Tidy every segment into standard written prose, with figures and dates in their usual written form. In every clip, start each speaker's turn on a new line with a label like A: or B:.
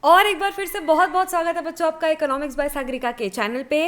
A: और एक बार फिर से बहुत बहुत स्वागत है बच्चों आपका इकोनॉमिक्स बाय सागरिका के चैनल पे।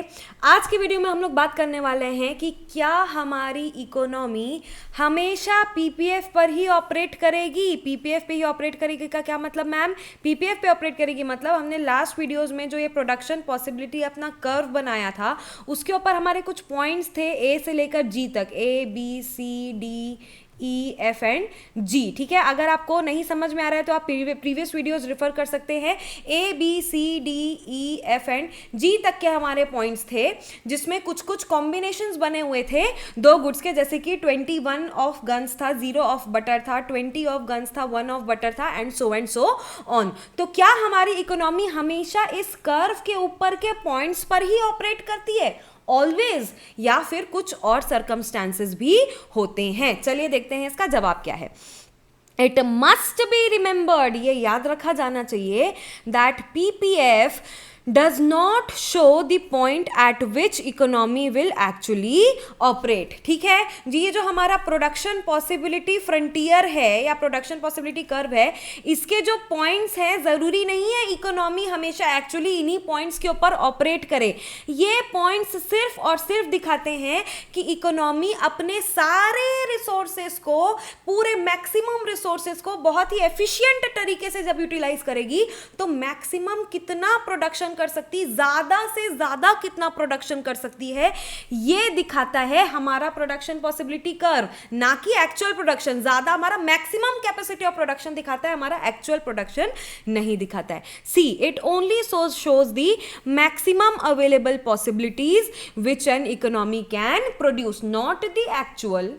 A: आज की वीडियो में हम लोग बात करने वाले हैं कि क्या हमारी इकोनॉमी हमेशा पीपीएफ पर ही ऑपरेट करेगी। पीपीएफ पे ही ऑपरेट करेगी का क्या मतलब मैम? पीपीएफ पे ऑपरेट करेगी मतलब हमने लास्ट वीडियोस में जो ये प्रोडक्शन पॉसिबिलिटी अपना कर्व बनाया था उसके ऊपर हमारे कुछ पॉइंट्स थे ए से लेकर जी तक, A B C D E F and G. ठीक है, अगर आपको नहीं समझ में आ रहा है तो आप प्रीवियस वीडियोस रेफर कर सकते हैं। A B C D E F and G तक के हमारे पॉइंट्स थे जिसमें कुछ कुछ कॉम्बिनेशंस बने हुए थे दो गुड्स के, जैसे कि 21 ऑफ गन्स था, 0 ऑफ बटर था, 20 ऑफ गन्स था, 1 ऑफ बटर था एंड सो ऑन। तो क्या हमारी इकोनॉमी हमेशा इस कर्व के ऊपर के पॉइंट्स पर ही ऑपरेट करती है ऑलवेज, या फिर कुछ और सर्कमस्टांसेस भी होते हैं? चलिए देखते हैं इसका जवाब क्या है। इट मस्ट बी रिमेंबर्ड, ये याद रखा जाना चाहिए, that PPF does not show the point at which economy will actually operate। ठीक है जी, ये जो हमारा प्रोडक्शन पॉसिबिलिटी फ्रंटियर है या प्रोडक्शन पॉसिबिलिटी कर्व है, इसके जो पॉइंट्स हैं जरूरी नहीं है इकोनॉमी हमेशा एक्चुअली इन्हीं पॉइंट्स के ऊपर ऑपरेट करे। ये पॉइंट्स सिर्फ और सिर्फ दिखाते हैं कि इकोनॉमी अपने सारे रिसोर्सेस को, पूरे मैक्सिमम रिसोर्सेस को बहुत ही एफिशिएंट तरीके से जब यूटिलाइज करेगी तो मैक्सिमम कितना प्रोडक्शन कर सकती, ज्यादा से ज्यादा कितना प्रोडक्शन कर सकती है, ये दिखाता है हमारा प्रोडक्शन पॉसिबिलिटी कर्व, ना कि एक्चुअल प्रोडक्शन। ज्यादा हमारा मैक्सिमम कैपेसिटी ऑफ प्रोडक्शन दिखाता है, हमारा एक्चुअल प्रोडक्शन नहीं दिखाता है। See it only shows the maximum available possibilities which an economy can produce, not the actual,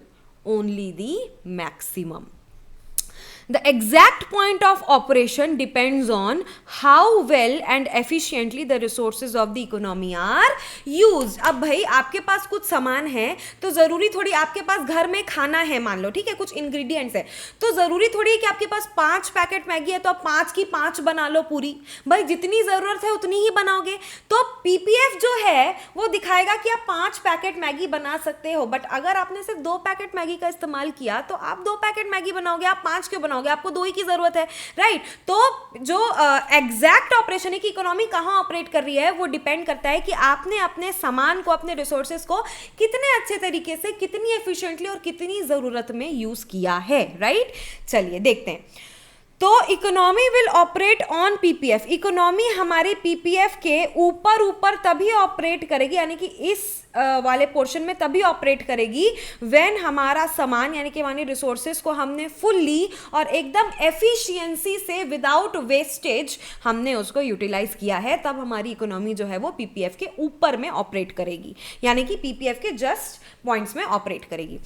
A: only the maximum. The exact point of operation depends on how well and efficiently the resources of the economy are used। अब भाई आपके पास कुछ सामान है तो जरूरी थोड़ी, आपके पास घर में खाना है मान लो, ठीक है, कुछ इंग्रेडिएंट्स है, तो जरूरी थोड़ी है कि आपके पास 5 पैकेट मैगी है तो आप 5 की 5 बना लो पूरी। भाई जितनी जरूरत है उतनी ही बनाओगे। तो पीपीएफ जो है वो दिखाएगा कि आप 5 पैकेट मैगी बना सकते हो, बट अगर आपने सिर्फ 2 पैकेट मैगी का इस्तेमाल किया तो आप 2 पैकेट मैगी बनाओगे, आप 5 क्यों बनाओगे? आपको 2 ही की जरूरत है, राइट? तो जो एग्जैक्ट ऑपरेशन है कि इकोनॉमी कहां ऑपरेट कर रही है वो डिपेंड करता है कि आपने अपने सामान को, अपने रिसोर्सेज को कितने अच्छे तरीके से, कितनी एफिशिएंटली और कितनी जरूरत में यूज किया है, राइट? चलिए देखते हैं। तो economy will operate on PPF, economy हमारे पीपीएफ के ऊपर तभी ऑपरेट करेगी, यानी कि इस वाले पोर्शन में तभी ऑपरेट करेगी व्हेन हमारा सामान यानी कि हमारे रिसोर्सेज को हमने फुल्ली और एकदम एफिशिएंसी से, विदाउट वेस्टेज हमने उसको यूटिलाइज किया है, तब हमारी इकोनॉमी जो है वो पीपीएफ के ऊपर में ऑपरेट करेगी, यानी कि पीपीएफ के जस्ट पॉइंट्स में ऑपरेट करेगी।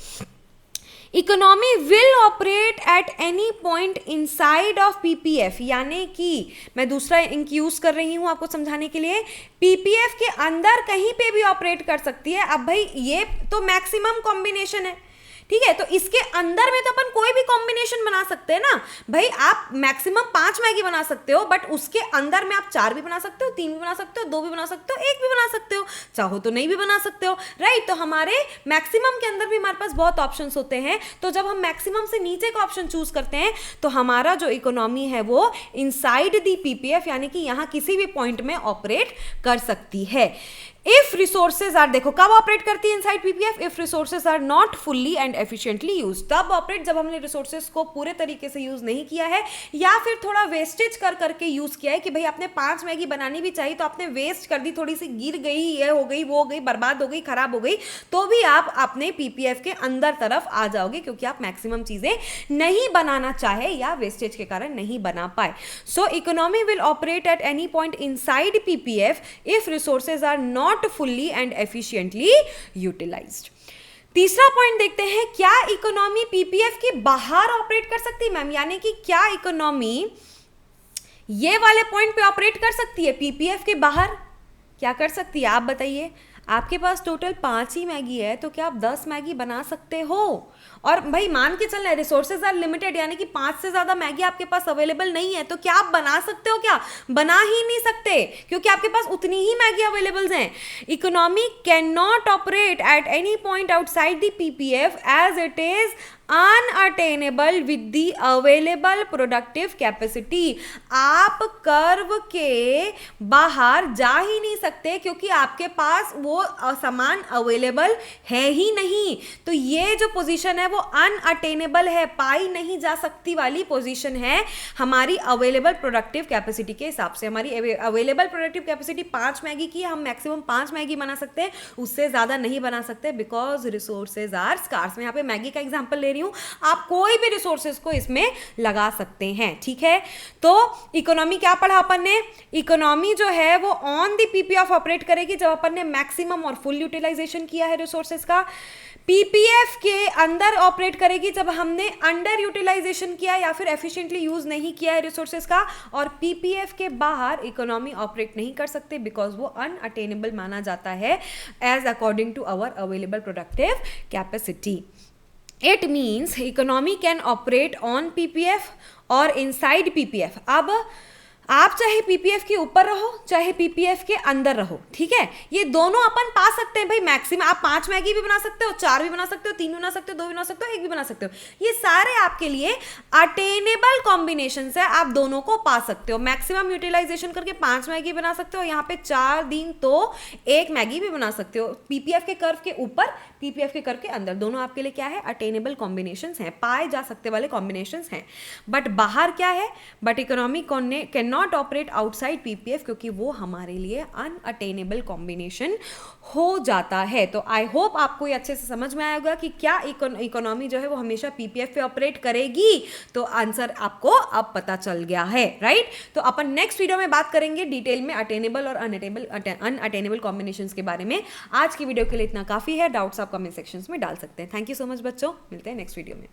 A: Economy will operate at any point inside of PPF, यानी कि मैं दूसरा इंक यूज कर रही हूं आपको समझाने के लिए, पीपीएफ के अंदर कहीं पे भी ऑपरेट कर सकती है। अब भाई ये तो मैक्सिमम कॉम्बिनेशन है, ठीक है, तो इसके अंदर में तो अपन कोई भी कॉम्बिनेशन बना सकते हैं ना। भाई आप मैक्सिमम 5 मैगी बना सकते हो, बट उसके अंदर में आप 4 भी बना सकते हो, 3 भी बना सकते हो, 2 भी बना सकते हो, 1 भी बना सकते हो, चाहो तो नहीं भी बना सकते हो, राइट? तो हमारे मैक्सिमम के अंदर भी हमारे पास बहुत ऑप्शंस होते हैं। तो जब हम मैक्सिमम से नीचे का ऑप्शन चूज करते हैं तो हमारा जो इकोनॉमी है वो इनसाइड दी पीपीएफ, यानी कि यहां किसी भी पॉइंट में ऑपरेट कर सकती है। इफ रिसोर्सेज आर, देखो कब ऑपरेट करती है inside PPF? If resources are not fully and efficiently used, तब ऑपरेट जब हमने रिसोर्सेज को पूरे तरीके से यूज नहीं किया है या फिर थोड़ा वेस्टेज कर करके यूज किया है कि भाई आपने 5 मैगी बनानी भी चाहिए तो आपने वेस्ट कर दी, थोड़ी सी गिर गई, ये हो गई, वो हो गई, बर्बाद हो गई, खराब हो गई, तो भी आप अपने पीपीएफ के अंदर तरफ आ जाओगे क्योंकि आप मैक्सिमम चीजें नहीं बनाना चाहे या वेस्टेज के कारण नहीं बना पाए। So economy will operate at any point inside PPF if resources are not fully and efficiently utilized। तीसरा पॉइंट देखते हैं, क्या इकोनॉमी पीपीएफ के बाहर ऑपरेट कर सकती है मैम? यानी कि क्या इकोनॉमी ये वाले पॉइंट पे ऑपरेट कर सकती है पीपीएफ के बाहर? क्या कर सकती है आप बताइए? आपके पास टोटल 5 ही मैगी है तो क्या आप 10 मैगी बना सकते हो? और भाई मान के चलना है रिसोर्सेज आर लिमिटेड, यानी कि 5 से ज्यादा मैगी आपके पास अवेलेबल नहीं है, तो क्या आप बना सकते हो? क्या बना ही नहीं सकते क्योंकि आपके पास उतनी ही मैगी अवेलेबल हैं। Economy can not operate at any point outside the PPF as it is unattainable with the available productive capacity. आप कर्व के बाहर जा ही नहीं सकते क्योंकि आपके पास वो सामान अवेलेबल है ही नहीं। तो ये जो पोजीशन है वो अनअटेनेबल है, पाई नहीं जा सकती वाली पोजीशन है हमारी अवेलेबल प्रोडक्टिव कैपेसिटी के हिसाब से। हमारी अवेलेबल प्रोडक्टिव कैपेसिटी 5 मैगी की, हम मैक्सिमम 5 मैगी बना सकते हैं, उससे ज्यादा नहीं बना सकते बिकॉज रिसोर्सेज आर स्कार्स। मैं यहाँ पे मैगी का एग्जांपल ले रही हूँ, आप कोई भी रिसोर्सेज को इसमें लगा सकते हैं, ठीक है। तो इकोनॉमी क्या पढ़ा अपन ने? इकोनॉमी जो है वो ऑन द पीपीएफ ऑपरेट करेगी जब अपन ने मैक्सिमम और फुल यूटिलाइजेशन किया है रिसोर्सेज का। पीपीएफ के अंदर ऑपरेट करेगी जब हमने अंडर यूटिलाइजेशन किया या फिर एफिशिएंटली यूज नहीं किया है रिसोर्सेज का। और पीपीएफ के बाहर इकोनॉमी ऑपरेट नहीं कर सकते बिकॉज वो अनअटेनेबल माना जाता है as according to our available productive capacity. It means economy can operate on PPF और inside PPF। अब आप चाहे पीपीएफ के ऊपर रहो चाहे पीपीएफ के अंदर रहो, ठीक है, ये दोनों अपन पा सकते हैं भाई। मैक्सिमम आप 5 मैगी भी बना सकते हो, 4 भी बना सकते हो, 3 भी बना सकते हो, 2 भी बना सकते हो, 1 भी बना सकते हो। ये सारे आपके लिए अटेनेबल कॉम्बिनेशंस है, आप दोनों को पा सकते हो। मैक्सिमम यूटिलाइजेशन करके 5 मैगी बना सकते हो, यहाँ पे 4 दिन तो 1 मैगी भी बना सकते हो। पीपीएफ के कर्व के ऊपर, पीपीएफ के कर्व के अंदर, दोनों आपके लिए क्या है? अटेनेबल कॉम्बिनेशंस हैं, पाए जा सकते वाले कॉम्बिनेशंस हैं। बट बाहर क्या है? But economy can not operate outside PPF क्योंकि वो हमारे लिए अनअटेनेबल कॉम्बिनेशन हो जाता है। तो आई होप आपको ये अच्छे से समझ में आएगा कि क्या इकोनॉमी जो है वो हमेशा पीपीएफ पे ऑपरेट करेगी। तो आंसर आपको अब पता चल गया है, राइट। तो अपन नेक्स्ट वीडियो में बात करेंगे डिटेल में अटेनेबल और अनअटेनेबल कॉम्बिनेशंस के बारे में। आज की वीडियो के लिए इतना काफी है, डाउट्स आप कमेंट सेक्शंस में डाल सकते हैं। थैंक यू सो मच बच्चों, मिलते हैं नेक्स्ट वीडियो में।